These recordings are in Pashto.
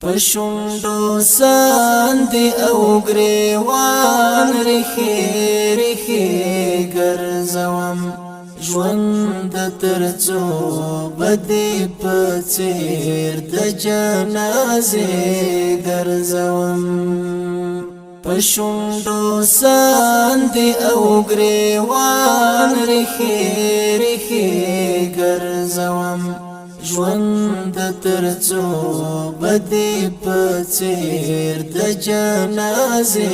پشوندو ساندی او گریوان رخی رخی گرزوم ژوند ترڅو بدی پڅیر د جنازې ګرځوم پښوندو ساندې او ګریوان رخي رخي ګرځوم ژوند ترڅو بدی پڅیر د جنازې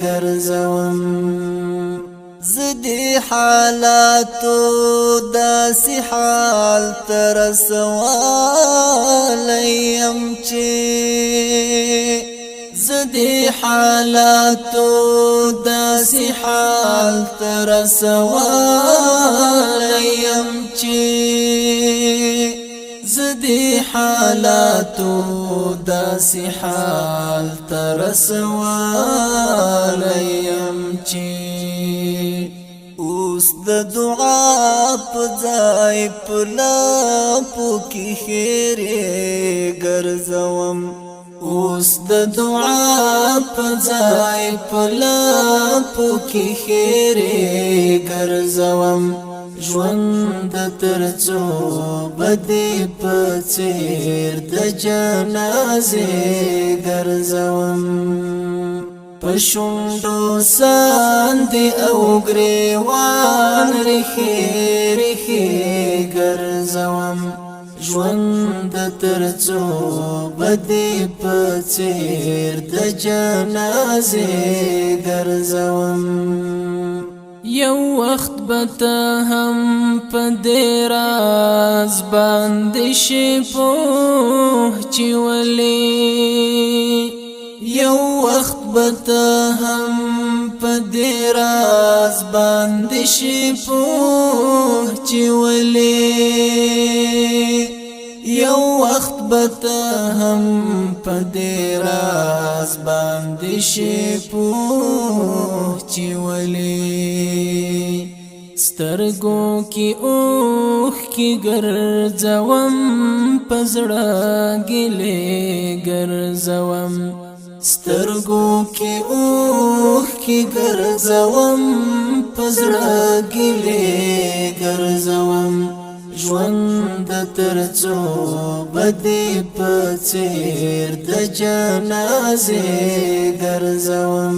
ګرځوم زدي حالاتو داسي حال ترسوالیم چه زدي حالاتو داسي حال ترسوالیم چه زدي حالاتو داسي حال ترسوالیم چه اوس د دعا په ځای په لاپو کې خیرې ګرځوم اوس د دعا په ځای په لاپو کې خیرې ګرځوم ژوند ترڅو بدی پڅیر د جنازې ګرځوم پښوندو ساندې او ګریوان رخي رخي ګرځوم ژوند ترڅو بدی پڅیر د جنازې ګرځوم یو وخت بته هم په دې راز باندې شي پوه چې ولې یو وخت بته هم په دې راز باندې شي پوه چې ولې یو وخت بته هم په دې راز باندې شي پوه چې ولې سترګو کې اوښ کې ګرځوم پزړه ګلې ګرځوم سترګو کې اوښ کې ګرځوم پزړه ګلې ګرځوم ژوند ترڅو بدی پڅیر د جنازې ګرځوم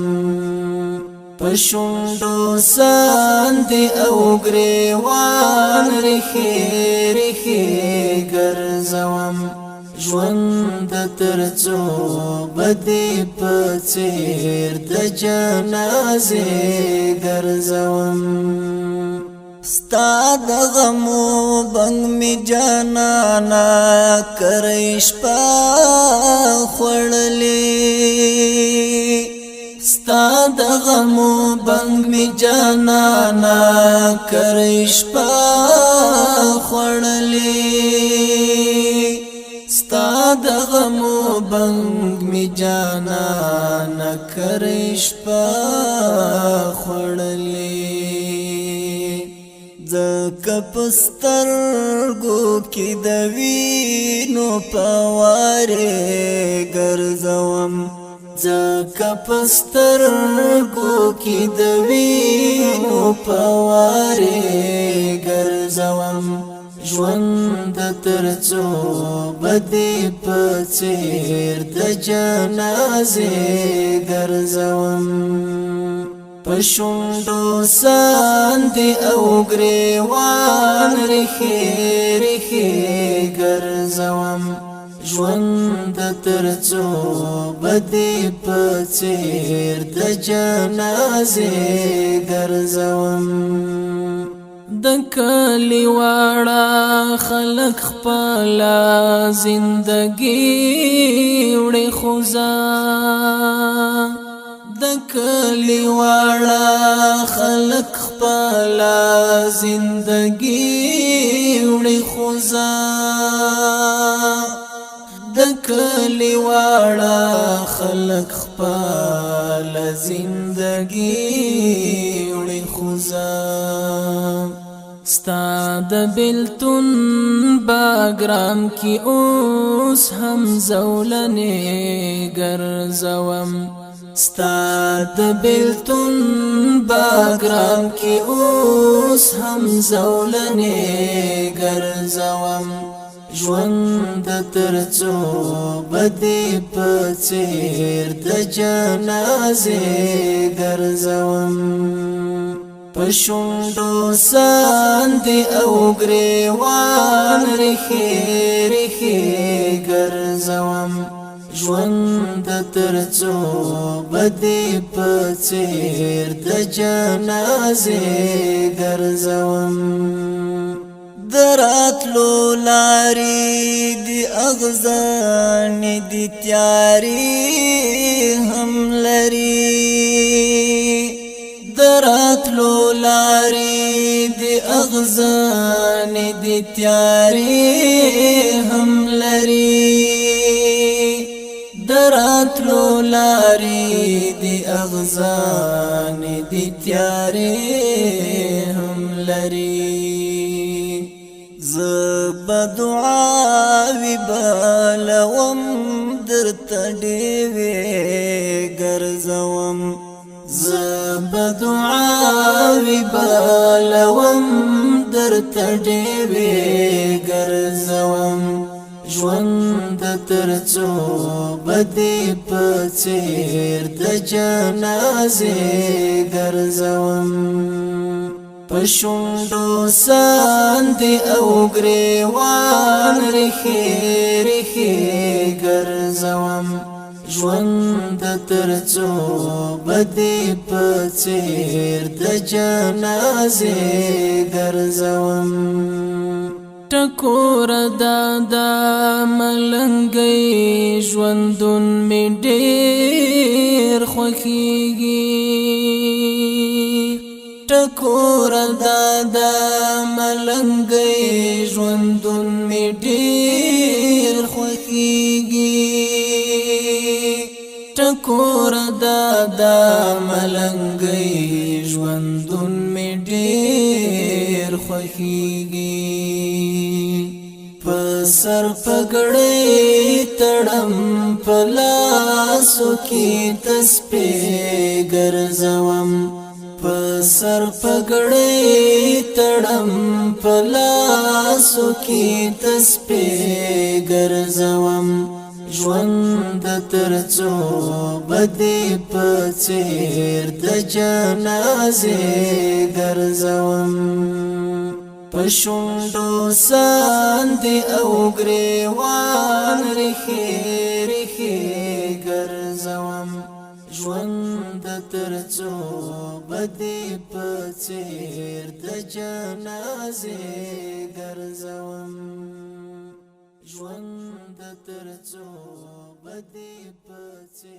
پښوندو ساندې او ګریوان رخي رخي ګرځوم ژوند ترڅو بدی پڅیر د جنازې ګرځوم ستا د غمو بنګ می جانانا کریش پا خړلې ستا د غمو بنګ می جانانا کریش پا خړلې ستا د غمو بنګ می جانانا کریش پا خړلې زکه پسترګو کې د وینو پواره ګرځوم زکه پسترګو کې د وینو پواره ګرځوم ژوند ترڅو بدی پڅیر د جنازې ګرځوم پښوندو ساندې او ګریوان رخي رخي ګرځوم ژوند ترڅو بدی پڅیر د جنازې ګرځوم د کلی واړه خلک خپل زندګي وړي خوځا د کلی واړه خلک خپل زندګي وړي خوځا د کلی واړه خلک خپل زندګي وړي خوځا ستا د بیلتون باګرام کی اوس هم زولنې ګرځوم ستا د بیلتون باګرام کی اوس هم زولنې ګرځوم ژوند ترڅو بدی په څیر د جنازې ګرځوم پښوندو ساندې او ګریوان رخي رخي ګرځوم ژوند ترڅو بدی په څیر د جنازې ګرځوم دراتلو لاري دی اغزان دی تیاری هم لري دراتلو لاري دی اغزان دی تیاری هم لري دراتلو لاري دی اغزان دی تیاری هم لري زب دعاوی بالوم درته ډیوې ګرځوم زب دعاوی بالوم درته ډیوې ګرځوم ژوند ترڅو بدی په څیر د جنازې ګرځوم پښوندو ساندې او ګریوان رخي رخي ګرځوم ژوند ترڅو بدی په څیر د جنازې ګرځوم ټکور دادا ملنګي ژوندون می ډېر خوښيږي ټکور دادا ملنګي ژوندون می ډېر خوښيږي ټکور دادا ملنګي ژوندون می ډېر خوښيږي پسر پګړې تړم پلاسو کې تسبیح ګرځوم پسر پګړې تړم پلاسو کې تسبیح ګرځوم ژوند ترڅو بدی په څیر د جنازې ګرځوم پښوندو ساندې او ګریوان رخي رخي ګرځوم ژوند ترڅو بدی په څیر د جنازې ګرځوم ژوند ترڅو بدی په څیر